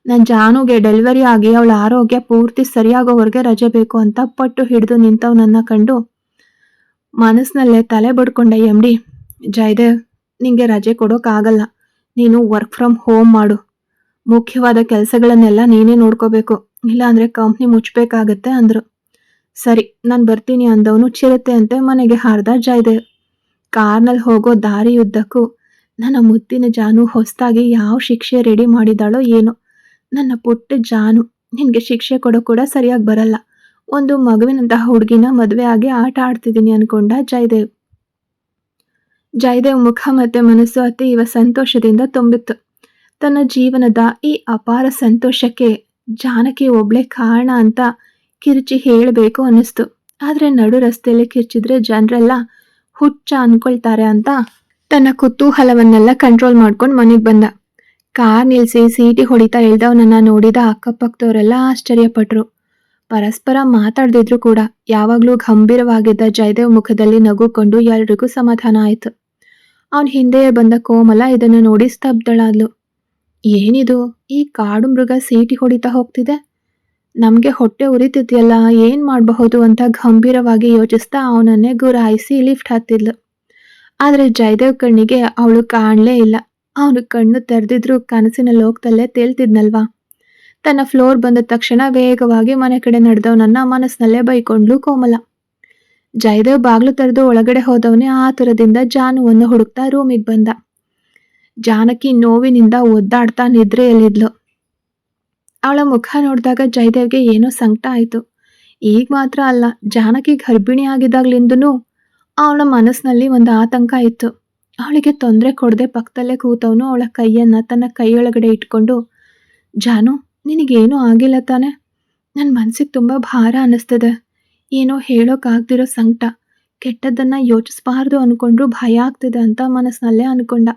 ನನ್ನ ಜಾನುಗೆ ಡೆಲಿವರಿ ಆಗಿ ಅವಳ ಆರೋಗ್ಯ ಪೂರ್ತಿ ಸರಿಯಾಗೋವರೆಗೆ ರಜೆ ಬೇಕು ಅಂತ ಪಟ್ಟು ಹಿಡಿದು ನಿಂತವನನ್ನ ಕಂಡು ಮನಸ್ಸಿನಲ್ಲೇ ತಲೆ ಬಡ್ಕೊಂಡ MD, ಜಯದೇವ್ ನಿಂಗೆ ರಜೆ ಕೊಡೋಕ್ಕಾಗಲ್ಲ, ನೀನು ವರ್ಕ್ ಫ್ರಮ್ ಹೋಮ್ ಮಾಡು, ಮುಖ್ಯವಾದ ಕೆಲಸಗಳನ್ನೆಲ್ಲ ನೀನೇ ನೋಡ್ಕೋಬೇಕು, ಇಲ್ಲಾಂದ್ರೆ ಕಂಪ್ನಿ ಮುಚ್ಚಬೇಕಾಗತ್ತೆ ಅಂದ್ರು. ಸರಿ, ನಾನು ಬರ್ತೀನಿ ಅಂದವನು ಚಿರತೆಯಂತೆ ಮನೆಗೆ ಹಾರ್ದ ಜಯದೇವ್. ಕಾರ್ನಲ್ಲಿ ಹೋಗೋ ದಾರಿಯುದ್ದಕ್ಕೂ ನನ್ನ ಮುದ್ದಿನ ಜಾನು ಹೊಸದಾಗಿ ಯಾವ ಶಿಕ್ಷೆ ರೆಡಿ ಮಾಡಿದಾಳೋ ಏನೋ, ನನ್ನ ಪುಟ್ಟ ಜಾನು ನಿನಗೆ ಶಿಕ್ಷೆ ಕೊಡೋ ಕೂಡ ಸರಿಯಾಗಿ ಬರಲ್ಲ. ಒಂದು ಮಗುವಿನಂತಹ ಹುಡುಗಿನ ಮದುವೆ ಆಗಿ ಆಟ ಆಡ್ತಿದ್ದೀನಿ ಅನ್ಕೊಂಡ ಜಯದೇವ್. ಜಯದೇವ್ ಮುಖ ಮತ್ತೆ ಮನಸ್ಸು ಅತೀವ ಸಂತೋಷದಿಂದ ತುಂಬಿತ್ತು. ತನ್ನ ಜೀವನದ ಈ ಅಪಾರ ಸಂತೋಷಕ್ಕೆ ಜಾನಕಿ ಒಬ್ಳೆ ಕಾರಣ ಅಂತ ಕಿರುಚಿ ಹೇಳಬೇಕು ಅನ್ನಿಸ್ತು. ಆದ್ರೆ ನಡು ರಸ್ತೆಯಲ್ಲಿ ಕಿರ್ಚಿದ್ರೆ ಜನರೆಲ್ಲ ಹುಚ್ಚ ಅನ್ಕೊಳ್ತಾರೆ ಅಂತ ತನ್ನ ಕುತೂಹಲವನ್ನೆಲ್ಲ ಕಂಟ್ರೋಲ್ ಮಾಡ್ಕೊಂಡು ಮನೆಗೆ ಬಂದ. ಕಾರ್ ನಿಲ್ಸಿ ಸೀಟಿ ಹೊಡಿತಾ ಇಳ್ದವನನ್ನ ನೋಡಿದ ಅಕ್ಕಪಕ್ಕದವರೆಲ್ಲ ಆಶ್ಚರ್ಯಪಟ್ರು. ಪರಸ್ಪರ ಮಾತಾಡ್ದಿದ್ರು ಕೂಡ ಯಾವಾಗ್ಲೂ ಗಂಭೀರವಾಗಿದ್ದ ಜಯದೇವ್ ಮುಖದಲ್ಲಿ ನಗುಕೊಂಡು ಎಲ್ರಿಗೂ ಸಮಾಧಾನ ಆಯ್ತು. ಅವನ್ ಹಿಂದೆಯೇ ಬಂದ ಕೋಮಲ ಇದನ್ನು ನೋಡಿ ಸ್ತಬ್ಧಳಾದ್ಲು. ಏನಿದು, ಈ ಕಾಡು ಮೃಗ ಸೀಟಿ ಹೊಡಿತಾ ಹೋಗ್ತಿದೆ, ನಮ್ಗೆ ಹೊಟ್ಟೆ ಉರಿತಿದ್ಯಲ್ಲ, ಏನ್ ಮಾಡಬಹುದು ಅಂತ ಗಂಭೀರವಾಗಿ ಯೋಚಿಸ್ತಾ ಅವನನ್ನೇ ಗುರಾಯಿಸಿ ಲಿಫ್ಟ್ ಹತ್ತಿದ್ಲು. ಆದ್ರೆ ಜಯದೇವ್ ಕಣ್ಣಿಗೆ ಅವಳು ಕಾಣ್ಲೇ ಇಲ್ಲ. ಅವನು ಕಣ್ಣು ತೆರೆದಿದ್ರು ಕನಸಿನ ಲೋಕದಲ್ಲೇ ತೇಲ್ತಿದ್ನಲ್ವಾ. ತನ್ನ ಫ್ಲೋರ್ ಬಂದ ತಕ್ಷಣ ವೇಗವಾಗಿ ಮನೆ ಕಡೆ ನಡೆದವನನ್ನ ಮನಸ್ಸಿನಲ್ಲೇ ಬೈಕೊಂಡ್ಲು ಕೋಮಲ. ಜಯದೇವ್ ಬಾಗ್ಲು ತೆರೆದು ಒಳಗಡೆ ಹೋದವನೇ ಆತುರದಿಂದ ಜಾನುವನ್ನು ಹುಡುಕ್ತಾ ರೂಮಿಗೆ ಬಂದ. ಜಾನಕಿ ನೋವಿನಿಂದ ಒದ್ದಾಡ್ತಾ ನಿದ್ರೆಯಲ್ಲಿದ್ಲು. ಅವಳ ಮುಖ ನೋಡಿದಾಗ ಜಯದೇವ್ಗೆ ಏನೋ ಸಂಕಟ ಆಯ್ತು. ಈಗ ಮಾತ್ರ ಅಲ್ಲ, ಜಾನಕಿ ಗರ್ಭಿಣಿ ಆಗಿದ್ದಾಗ್ಲಿಂದನೂ ಅವಳ ಮನಸ್ಸಿನಲ್ಲಿ ಒಂದು ಆತಂಕ ಇತ್ತು. ಅವಳಿಗೆ ತೊಂದರೆ ಕೊಡದೆ ಪಕ್ಕದಲ್ಲೇ ಕೂತವನು ಅವಳ ಕೈಯನ್ನ ತನ್ನ ಕೈಯೊಳಗಡೆ ಇಟ್ಕೊಂಡು, ಜಾನು, ನಿನಗೇನೂ ಆಗಿಲ್ಲ ತಾನೆ? ನನ್ನ ಮನ್ಸಿಗೆ ತುಂಬಾ ಭಾರ ಅನ್ನಿಸ್ತದೆ. ಏನೋ ಹೇಳೋಕ್ಕಾಗ್ದಿರೋ ಸಂಕಟ, ಕೆಟ್ಟದ್ದನ್ನ ಯೋಚಿಸ್ಬಾರ್ದು ಅನ್ಕೊಂಡ್ರು ಭಯ ಆಗ್ತಿದೆ ಅಂತ ಮನಸ್ಸಿನಲ್ಲೇ ಅನ್ಕೊಂಡ.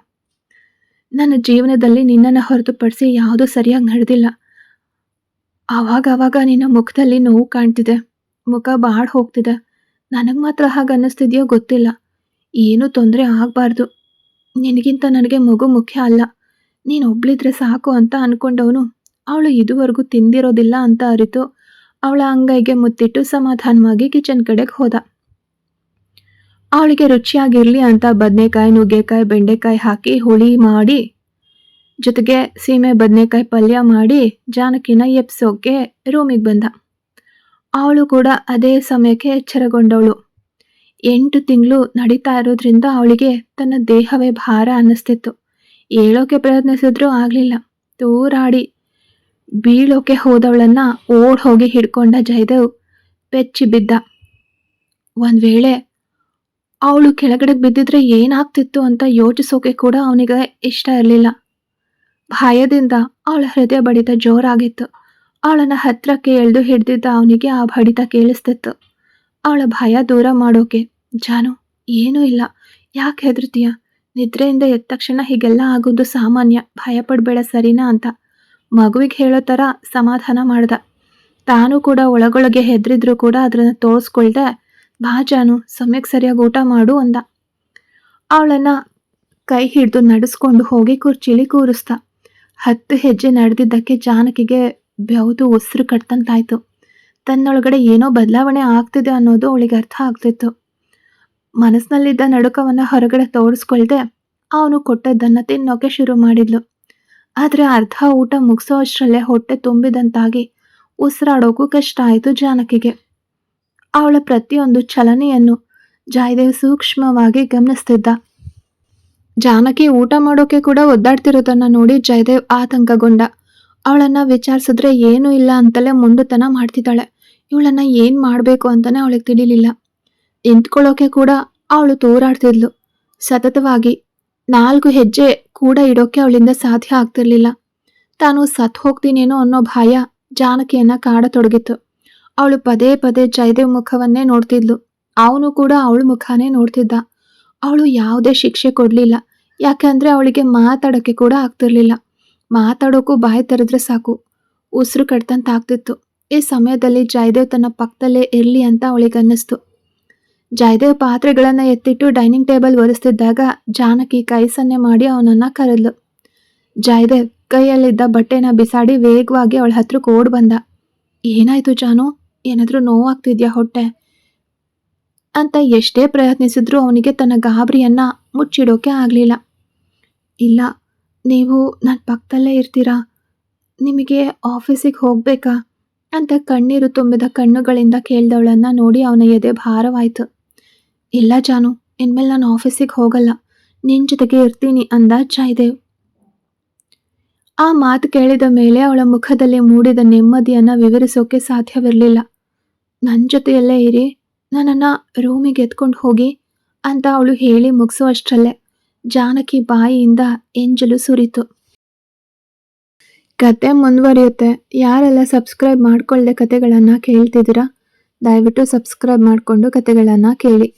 ನನ್ನ ಜೀವನದಲ್ಲಿ ನಿನ್ನನ್ನು ಹೊರತುಪಡಿಸಿ ಯಾವುದೂ ಸರಿಯಾಗಿ ನಡೆದಿಲ್ಲ. ಆವಾಗ ನಿನ್ನ ಮುಖದಲ್ಲಿ ನೋವು ಕಾಣ್ತಿದೆ, ಮುಖ ಬಾಡ್ ಹೋಗ್ತಿದೆ. ನನಗೆ ಮಾತ್ರ ಹಾಗೆ ಅನ್ನಿಸ್ತಿದ್ಯೋ ಗೊತ್ತಿಲ್ಲ. ಏನೂ ತೊಂದರೆ ಆಗಬಾರ್ದು. ನಿನಗಿಂತ ನನಗೆ ಮಗು ಮುಖ್ಯ ಅಲ್ಲ, ನೀನು ಒಬ್ಳಿದ್ರೆ ಸಾಕು ಅಂತ ಅನ್ಕೊಂಡವನು ಅವಳು ಇದುವರೆಗೂ ತಿಂದಿರೋದಿಲ್ಲ ಅಂತ ಅರಿತು ಅವಳ ಅಂಗೈಗೆ ಮುತ್ತಿಟ್ಟು ಸಮಾಧಾನವಾಗಿ ಕಿಚನ್ ಕಡೆಗೆ ಹೋದ. ಅವಳಿಗೆ ರುಚಿಯಾಗಿರ್ಲಿ ಅಂತ ಬದನೆಕಾಯಿ, ನುಗ್ಗೆಕಾಯಿ, ಬೆಂಡೆಕಾಯಿ ಹಾಕಿ ಹುಳಿ ಮಾಡಿ ಜೊತೆಗೆ ಸೀಮೆ ಬದನೆಕಾಯಿ ಪಲ್ಯ ಮಾಡಿ ಜಾನಕಿನ ಎಪ್ಸೋಕೆ ರೂಮಿಗೆ ಬಂದ. ಅವಳು ಕೂಡ ಅದೇ ಸಮಯಕ್ಕೆ ಎಚ್ಚರಗೊಂಡವಳು. 8 ತಿಂಗಳು ನಡೀತಾ ಇರೋದ್ರಿಂದ ಅವಳಿಗೆ ತನ್ನ ದೇಹವೇ ಭಾರ ಅನ್ನಿಸ್ತಿತ್ತು. ಏಳೋಕೆ ಪ್ರಯತ್ನಿಸಿದ್ರೂ ಆಗ್ಲಿಲ್ಲ. ತೂರಾಡಿ ಬೀಳೋಕೆ ಹೋದವಳನ್ನ ಓಡ್ ಹೋಗಿ ಹಿಡ್ಕೊಂಡ ಜಯದೇವ್ ಬೆಚ್ಚಿ ಬಿದ್ದ. ಒಂದ್ ವೇಳೆ ಅವಳು ಕೆಳಗಡೆ ಬಿದ್ದಿದ್ರೆ ಏನಾಗ್ತಿತ್ತು ಅಂತ ಯೋಚಿಸೋಕೆ ಕೂಡ ಅವನಿಗೆ ಇಷ್ಟ ಇರಲಿಲ್ಲ. ಭಯದಿಂದ ಅವಳ ಹೃದಯ ಬಡಿತ ಜೋರಾಗಿತ್ತು. ಅವಳನ್ನ ಹತ್ರಕ್ಕೆ ಎಳೆದು ಹಿಡ್ದಿದ್ದ ಅವನಿಗೆ ಆ ಬಡಿತ ಕೇಳಿಸ್ತಿತ್ತು. ಅವಳ ಭಯ ದೂರ ಮಾಡೋಕೆ, ಜಾನು, ಏನೂ ಇಲ್ಲ, ಯಾಕೆ ಹೆದರ್ತೀಯ? ನಿದ್ರೆಯಿಂದ ಎದ್ದ ತಕ್ಷಣ ಹೀಗೆಲ್ಲ ಆಗೋದು ಸಾಮಾನ್ಯ, ಭಯ ಪಡಬೇಡ ಸರಿನಾ ಅಂತ ಮಗುವಿಗೆ ಹೇಳೋ ಥರ ಸಮಾಧಾನ ಮಾಡ್ದ. ತಾನು ಕೂಡ ಒಳಗೊಳಗೆ ಹೆದರಿದ್ರು ಕೂಡ ಅದನ್ನ ತೋರಿಸ್ಕೊಳ್ದೆ, ಬಾ ಜಾನು, ಸಮಯಕ್ಕೆ ಸರಿಯಾಗಿ ಊಟ ಮಾಡು ಅಂದ. ಅವಳನ್ನ ಕೈ ಹಿಡಿದು ನಡೆಸ್ಕೊಂಡು ಹೋಗಿ ಕುರ್ಚಿಲಿ ಕೂರಿಸ್ದ. 10 ಹೆಜ್ಜೆ ನಡೆದಿದ್ದಕ್ಕೆ ಜಾನಕಿಗೆ ಬೆವದು ಉಸಿರು ಕಟ್ತಂತಾಯ್ತು. ತನ್ನೊಳಗಡೆ ಏನೋ ಬದಲಾವಣೆ ಆಗ್ತಿದೆ ಅನ್ನೋದು ಅವಳಿಗೆ ಅರ್ಥ ಆಗ್ತಿತ್ತು. ಮನಸ್ಸಿನಲ್ಲಿದ್ದ ನಡುಕವನ್ನ ಹೊರಗಡೆ ತೋರಿಸ್ಕೊಳ್ದೆ ಅವನು ಕೊಟ್ಟದ್ದನ್ನ ತಿನ್ನೋಕೆ ಶುರು ಮಾಡಿದ್ಲು. ಆದ್ರೆ ಅರ್ಧ ಊಟ ಮುಗಿಸೋ ಅಷ್ಟರಲ್ಲೇ ಹೊಟ್ಟೆ ತುಂಬಿದಂತಾಗಿ ಉಸಿರಾಡೋಕು ಕಷ್ಟ ಆಯಿತು ಜಾನಕಿಗೆ. ಅವಳ ಪ್ರತಿಯೊಂದು ಚಲನೆಯನ್ನು ಜಯದೇವ್ ಸೂಕ್ಷ್ಮವಾಗಿ ಗಮನಿಸ್ತಿದ್ದ. ಜಾನಕಿ ಊಟ ಮಾಡೋಕೆ ಕೂಡ ಒದ್ದಾಡ್ತಿರೋದನ್ನ ನೋಡಿ ಜಯದೇವ್ ಆತಂಕಗೊಂಡ. ಅವಳನ್ನ ವಿಚಾರಿಸಿದ್ರೆ ಏನೂ ಇಲ್ಲ ಅಂತಲೇ ಮೊಂಡುತನ ಮಾಡ್ತಿದ್ದಾಳೆ. ಇವಳನ್ನ ಏನ್ ಮಾಡ್ಬೇಕು ಅಂತಾನೆ ಅವಳಿಗೆ ತಿಳಿಲಿಲ್ಲ. ನಿಂತ್ಕೊಳ್ಳೋಕೆ ಕೂಡ ಅವಳು ತೂರಾಡ್ತಿದ್ಲು. ಸತತವಾಗಿ 4 ಹೆಜ್ಜೆ ಕೂಡ ಇಡೋಕೆ ಅವಳಿಂದ ಸಾಧ್ಯ ಆಗ್ತಿರ್ಲಿಲ್ಲ. ತಾನು ಸತ್ ಹೋಗ್ತೀನೇನೋ ಅನ್ನೋ ಭಯ ಜಾನಕಿಯನ್ನ ಕಾಡತೊಡಗಿತ್ತು. ಅವಳು ಪದೇ ಪದೇ ಜಯದೇವ್ ಮುಖವನ್ನೇ ನೋಡ್ತಿದ್ಲು. ಅವನು ಕೂಡ ಅವಳ ಮುಖಾನೇ ನೋಡ್ತಿದ್ದ. ಅವಳು ಯಾವುದೇ ಶಿಕ್ಷೆ ಕೊಡ್ಲಿಲ್ಲ. ಯಾಕಂದ್ರೆ ಅವಳಿಗೆ ಮಾತಾಡೋಕೆ ಕೂಡ ಆಗ್ತಿರ್ಲಿಲ್ಲ. ಮಾತಾಡೋಕು ಬಾಯಿ ತೆರೆದ್ರೆ ಸಾಕು, ಉಸಿರು ಕಟ್ತಂತ ಆಗ್ತಿತ್ತು. ಈ ಸಮಯದಲ್ಲಿ ಜಯದೇವ್ ತನ್ನ ಪಕ್ಕದಲ್ಲೇ ಇರ್ಲಿ ಅಂತ ಅವಳಿಗೆ ಅನ್ನಿಸ್ತು. ಜಯದೇವ್ ಪಾತ್ರೆಗಳನ್ನ ಎತ್ತಿಟ್ಟು ಡೈನಿಂಗ್ ಟೇಬಲ್ ಒರೆಸ್ತಿದ್ದಾಗ ಜಾನಕಿ ಕೈ ಸನ್ನೆ ಮಾಡಿ ಅವನನ್ನ ಕರೆದ್ಲು. ಜಯದೇವ್ ಕೈಯಲ್ಲಿದ್ದ ಬಟ್ಟೆನ ಬಿಸಾಡಿ ವೇಗವಾಗಿ ಅವಳ ಹತ್ರಕ್ಕೆ ಓಡ್ ಬಂದ. ಏನಾಯ್ತು ಜಾನು, ಏನಾದ್ರೂ ನೋವಾಗ್ತಿದ್ಯಾ ಹೊಟ್ಟೆ ಅಂತ ಎಷ್ಟೇ ಪ್ರಯತ್ನಿಸಿದ್ರೂ ಅವನಿಗೆ ತನ್ನ ಗಾಬರಿಯನ್ನ ಮುಚ್ಚಿಡೋಕೆ ಆಗ್ಲಿಲ್ಲ. ಇಲ್ಲ, ನೀವು ನನ್ನ ಪಕ್ಕದಲ್ಲೇ ಇರ್ತೀರಾ? ನಿಮಗೆ ಆಫೀಸಿಗೆ ಹೋಗ್ಬೇಕಾ ಅಂತ ಕಣ್ಣೀರು ತುಂಬಿದ ಕಣ್ಣುಗಳಿಂದ ಕೇಳ್ದವಳನ್ನ ನೋಡಿ ಅವನ ಎದೆ ಭಾರವಾಯ್ತು. ಇಲ್ಲ ಜಾನು, ಇನ್ಮೇಲೆ ನಾನು ಆಫೀಸಿಗೆ ಹೋಗಲ್ಲ, ನಿನ್ ಜೊತೆಗೆ ಇರ್ತೀನಿ ಅಂದ ಜಯದೇವ್. ಆ ಮಾತು ಕೇಳಿದ ಮೇಲೆ ಅವಳ ಮುಖದಲ್ಲಿ ಮೂಡಿದ ನೆಮ್ಮದಿಯನ್ನ ವಿವರಿಸೋಕೆ ಸಾಧ್ಯವಿರಲಿಲ್ಲ. ನನ್ನ ಜೊತೆಯಲ್ಲೇ ಇರಿ, ನನ್ನನ್ನು ರೂಮಿಗೆ ಎತ್ಕೊಂಡು ಹೋಗಿ ಅಂತ ಅವಳು ಹೇಳಿ ಮುಗಿಸುವಷ್ಟರಲ್ಲೇ ಜಾನಕಿ ಬಾಯಿಯಿಂದ ಎಂಜಲು ಸುರಿತು. ಕತೆ ಮುಂದುವರಿಯುತ್ತೆ. ಯಾರೆಲ್ಲ ಸಬ್ಸ್ಕ್ರೈಬ್ ಮಾಡ್ಕೊಳ್ಳದೆ ಕತೆಗಳನ್ನು ಕೇಳ್ತಿದ್ದೀರಾ, ದಯವಿಟ್ಟು ಸಬ್ಸ್ಕ್ರೈಬ್ ಮಾಡಿಕೊಂಡು ಕತೆಗಳನ್ನು ಕೇಳಿ.